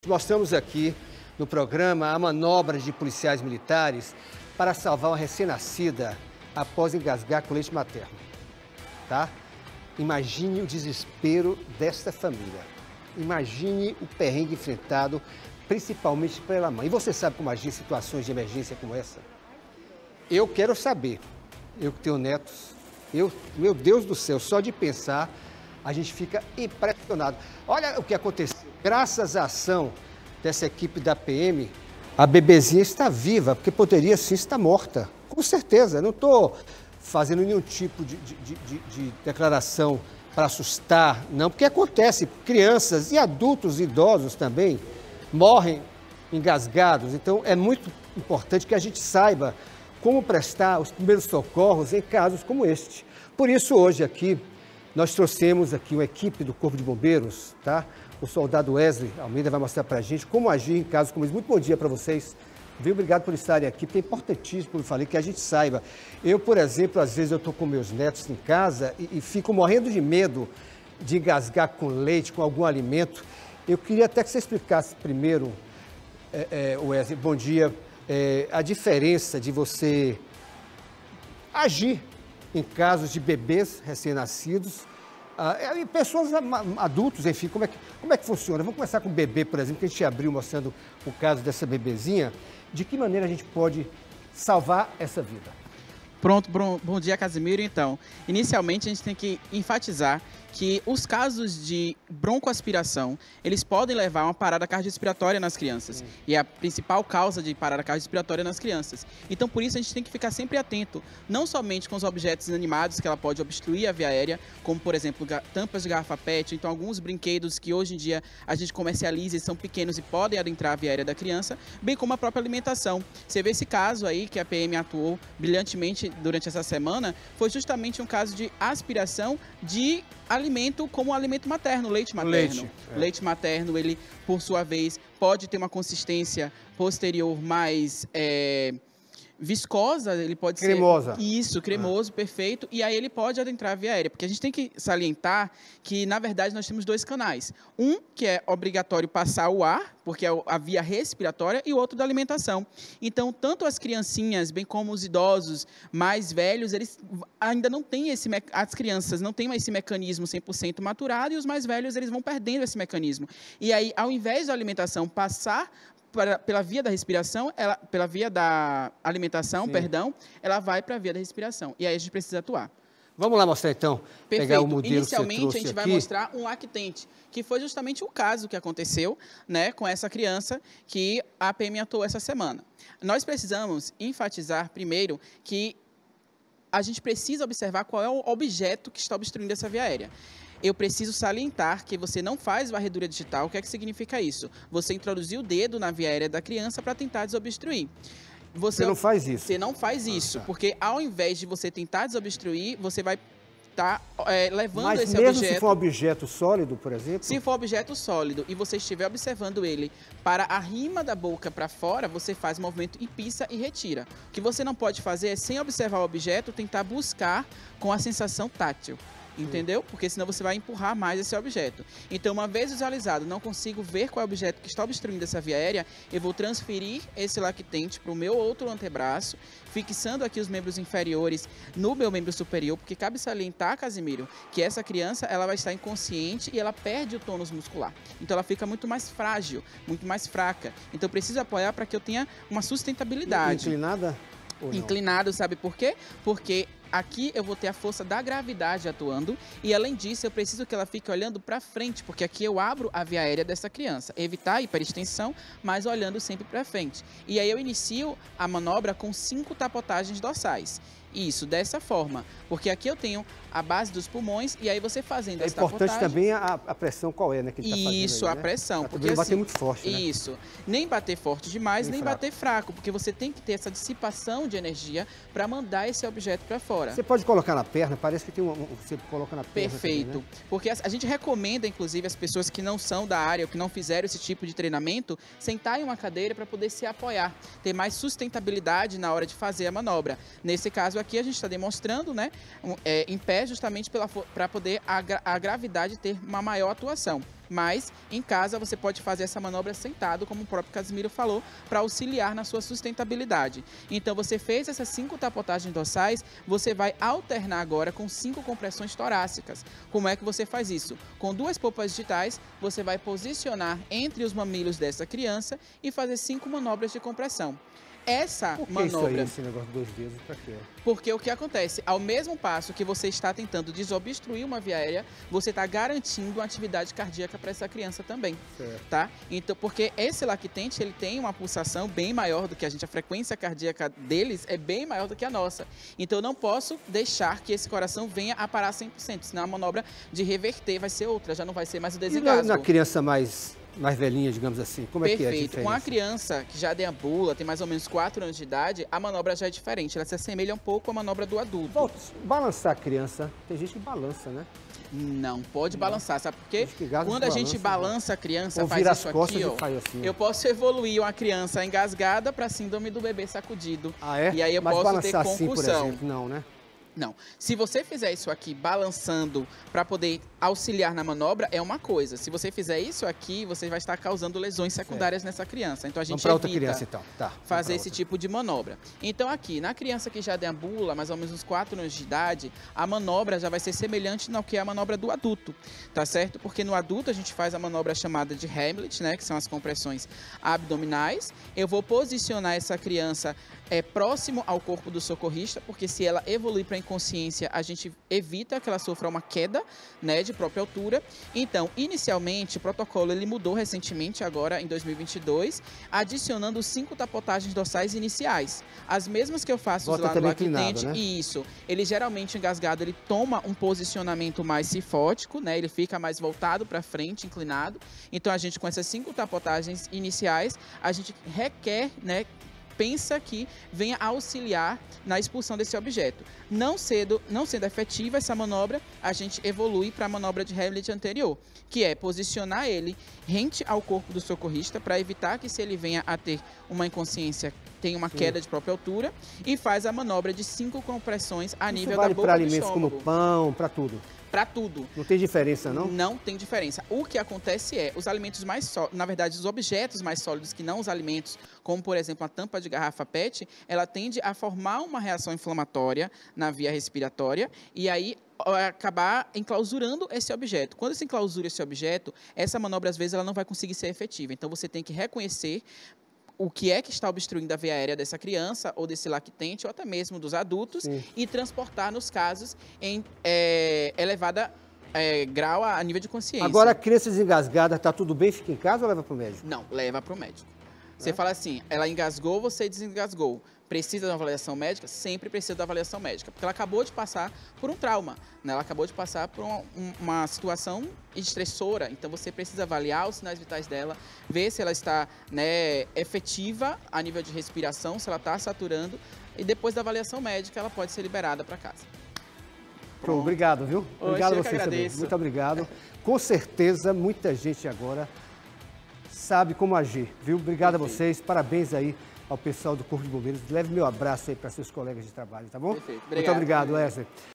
Mostramos aqui no programa a manobra de policiais militares para salvar uma recém-nascida após engasgar com leite materno, tá? Imagine o desespero desta família. Imagine o perrengue enfrentado, principalmente pela mãe. E você sabe como agir em situações de emergência como essa? Eu quero saber. Eu que tenho netos, meu Deus do céu, só de pensar, a gente fica impressionado. Olha o que aconteceu. Graças à ação dessa equipe da PM, a bebezinha está viva, porque poderia sim estar morta. Com certeza, não estou fazendo nenhum tipo de declaração para assustar, não, porque acontece, crianças e adultos idosos também morrem engasgados. Então é muito importante que a gente saiba como prestar os primeiros socorros em casos como este. Por isso hoje aqui, nós trouxemos aqui uma equipe do Corpo de Bombeiros, tá? O soldado Wesley Almeida vai mostrar para a gente como agir em casos como esse. Muito bom dia para vocês. Viu? Obrigado por estarem aqui, porque é importantíssimo, como eu falei, que a gente saiba. Eu, por exemplo, às vezes eu estou com meus netos em casa e fico morrendo de medo de engasgar com leite, com algum alimento. Eu queria até que você explicasse primeiro, Wesley, bom dia, a diferença de você agir em casos de bebês recém-nascidos, e pessoas adultos, enfim, como é que funciona? Vamos começar com o bebê, por exemplo, que a gente abriu mostrando o caso dessa bebezinha. De que maneira a gente pode salvar essa vida? Pronto, bom dia, Casimiro. Então, inicialmente a gente tem que enfatizar que os casos de broncoaspiração, eles podem levar a uma parada cardiorrespiratória nas crianças. E é a principal causa de parada cardiorrespiratória nas crianças. Então, por isso, a gente tem que ficar sempre atento, não somente com os objetos inanimados que ela pode obstruir a via aérea, como, por exemplo, tampas de garrafa PET, então alguns brinquedos que hoje em dia a gente comercializa e são pequenos e podem adentrar a via aérea da criança, bem como a própria alimentação. Você vê esse caso aí que a PM atuou brilhantemente durante essa semana, foi justamente um caso de aspiração de alimento como alimento materno, leite materno. Leite materno, ele, por sua vez, pode ter uma consistência posterior mais viscosa, ele pode cremosa. ser... Isso, cremoso, perfeito. E aí ele pode adentrar a via aérea. Porque a gente tem que salientar que, na verdade, nós temos dois canais. Um, que é obrigatório passar o ar, porque é a via respiratória, e o outro da alimentação. Então, tanto as criancinhas, bem como os idosos mais velhos, eles ainda não têm as crianças não têm esse mecanismo 100% maturado, e os mais velhos, eles vão perdendo esse mecanismo. E aí, ao invés da alimentação passar pela via da respiração, pela via da alimentação, perdão, ela vai para a via da respiração. E aí a gente precisa atuar. Vamos lá mostrar então, perfeito. Pegar o modelo. Inicialmente que você a gente aqui. Vai mostrar um lactente, que foi justamente o caso que aconteceu, né, com essa criança que a PM atuou essa semana. Nós precisamos enfatizar primeiro que a gente precisa observar qual é o objeto que está obstruindo essa via aérea. Eu preciso salientar que você não faz varredura digital. O que é que significa isso? Você introduziu o dedo na via aérea da criança para tentar desobstruir. Você não faz isso? Você não faz isso, porque ao invés de você tentar desobstruir, você vai estar levando esse objeto... Mas mesmo se for um objeto sólido, por exemplo? Se for objeto sólido e você estiver observando ele para a rima da boca para fora, você faz o movimento e pisa e retira. O que você não pode fazer é, sem observar o objeto, tentar buscar com a sensação tátil. Entendeu? Porque senão você vai empurrar mais esse objeto. Então, uma vez visualizado, não consigo ver qual é o objeto que está obstruindo essa via aérea, eu vou transferir esse lactente para o meu outro antebraço, fixando aqui os membros inferiores no meu membro superior, porque cabe salientar, Casimiro, que essa criança ela vai estar inconsciente e ela perde o tônus muscular. Então, ela fica muito mais frágil, muito mais fraca. Então, eu preciso apoiar para que eu tenha uma sustentabilidade. Inclinada? Inclinado, sabe por quê? Porque aqui eu vou ter a força da gravidade atuando e, além disso, eu preciso que ela fique olhando para frente, porque aqui eu abro a via aérea dessa criança. Evitar a hiperextensão, mas olhando sempre para frente. E aí eu inicio a manobra com 5 tapotagens dorsais. Isso, dessa forma, porque aqui eu tenho a base dos pulmões e aí você fazendo essa tapotagem... É importante também a pressão qual é, né? Que ele tá fazendo isso, aí, a né? pressão. Porque não bater muito forte, né? Isso. Nem bater forte demais, nem bater fraco, porque você tem que ter essa dissipação de energia para mandar esse objeto para fora. Você pode colocar na perna, parece que tem você coloca na perna. Perfeito. Também, né? Porque a gente recomenda, inclusive, as pessoas que não são da área ou que não fizeram esse tipo de treinamento, sentar em uma cadeira para poder se apoiar, ter mais sustentabilidade na hora de fazer a manobra. Nesse caso aqui, a gente está demonstrando, né, em pé, justamente para poder a gravidade ter uma maior atuação. Mas, em casa, você pode fazer essa manobra sentado, como o próprio Casimiro falou, para auxiliar na sua sustentabilidade. Então, você fez essas 5 tapotagens dorsais, você vai alternar agora com 5 compressões torácicas. Como é que você faz isso? Com 2 polpas digitais, você vai posicionar entre os mamilos dessa criança e fazer 5 manobras de compressão. Essa manobra... Isso aí, esse negócio de 2 dedos, pra quê? Porque o que acontece? Ao mesmo passo que você está tentando desobstruir uma via aérea, você está garantindo uma atividade cardíaca para essa criança também, tá? Então, porque esse lactente, ele tem uma pulsação bem maior do que a frequência cardíaca deles é bem maior do que a nossa. Então, eu não posso deixar que esse coração venha a parar 100%, senão a manobra de reverter vai ser outra, já não vai ser mais o desengasgo. E na criança mais velhinha, digamos assim, como é que é a diferença? Com a criança que já deambula, tem mais ou menos 4 anos de idade, a manobra já é diferente, ela se assemelha um pouco à manobra do adulto. Balançar a criança, tem gente que balança, né? Não, pode balançar, sabe por quê? Quando a gente balança a criança, faz isso aqui, ó, assim, eu posso evoluir uma criança engasgada para síndrome do bebê sacudido. Ah, é? E aí eu Mas posso ter concussão. Assim, por exemplo, não, né? Não. Se você fizer isso aqui balançando para poder auxiliar na manobra, é uma coisa. Se você fizer isso aqui, você vai estar causando lesões secundárias nessa criança. Então a gente evita outra criança, então. fazer esse tipo de manobra. Então aqui, na criança que já deambula, mais ou menos uns 4 anos de idade, a manobra já vai ser semelhante ao que é a manobra do adulto, tá certo? Porque no adulto a gente faz a manobra chamada de Hamlet, né, que são as compressões abdominais. Eu vou posicionar essa criança próximo ao corpo do socorrista, porque se ela evoluir para inconsciência, a gente evita que ela sofra uma queda, né, de própria altura. Então, inicialmente, o protocolo ele mudou recentemente, agora em 2022, adicionando 5 tapotagens dorsais iniciais. As mesmas que eu faço lá no lactente, né? Isso. Ele geralmente engasgado, ele toma um posicionamento mais cifótico, né? Ele fica mais voltado para frente, inclinado. Então, a gente com essas 5 tapotagens iniciais, a gente requer, né, pensa que venha auxiliar na expulsão desse objeto. Não sendo efetiva essa manobra, a gente evolui para a manobra de Hamlet anterior, que é posicionar ele rente ao corpo do socorrista para evitar que, se ele venha a ter uma inconsciência, tenha uma queda de própria altura, e faz a manobra de 5 compressões a nível da boca do estômago. Para alimentos como pão, para tudo? Para tudo. Não tem diferença, não? Não tem diferença. O que acontece é, os alimentos mais sólidos, na verdade, os objetos mais sólidos que não os alimentos, como, por exemplo, a tampa de garrafa PET, ela tende a formar uma reação inflamatória na via respiratória e aí acabar enclausurando esse objeto. Quando se enclausura esse objeto, essa manobra, às vezes, ela não vai conseguir ser efetiva. Então, você tem que reconhecer o que é que está obstruindo a via aérea dessa criança, ou desse lactente, ou até mesmo dos adultos, e transportar, nos casos, em elevada grau a nível de consciência. Agora, a criança desengasgada, está tudo bem, fica em casa ou leva para o médico? Não, leva para o médico. Você fala assim, ela engasgou, você desengasgou. Precisa de uma avaliação médica? Sempre precisa da avaliação médica, porque ela acabou de passar por um trauma, né? Ela acabou de passar por uma situação estressora, então você precisa avaliar os sinais vitais dela, ver se ela está, né, efetiva a nível de respiração, se ela está saturando, e depois da avaliação médica ela pode ser liberada para casa. Pronto. Obrigado, viu? Obrigado a vocês também. Muito obrigado. Com certeza, muita gente agora sabe como agir, viu? Obrigado a vocês, parabéns aí ao pessoal do Corpo de Bombeiros. Leve meu abraço aí para seus colegas de trabalho, tá bom? Perfeito. Muito obrigado, Wesley.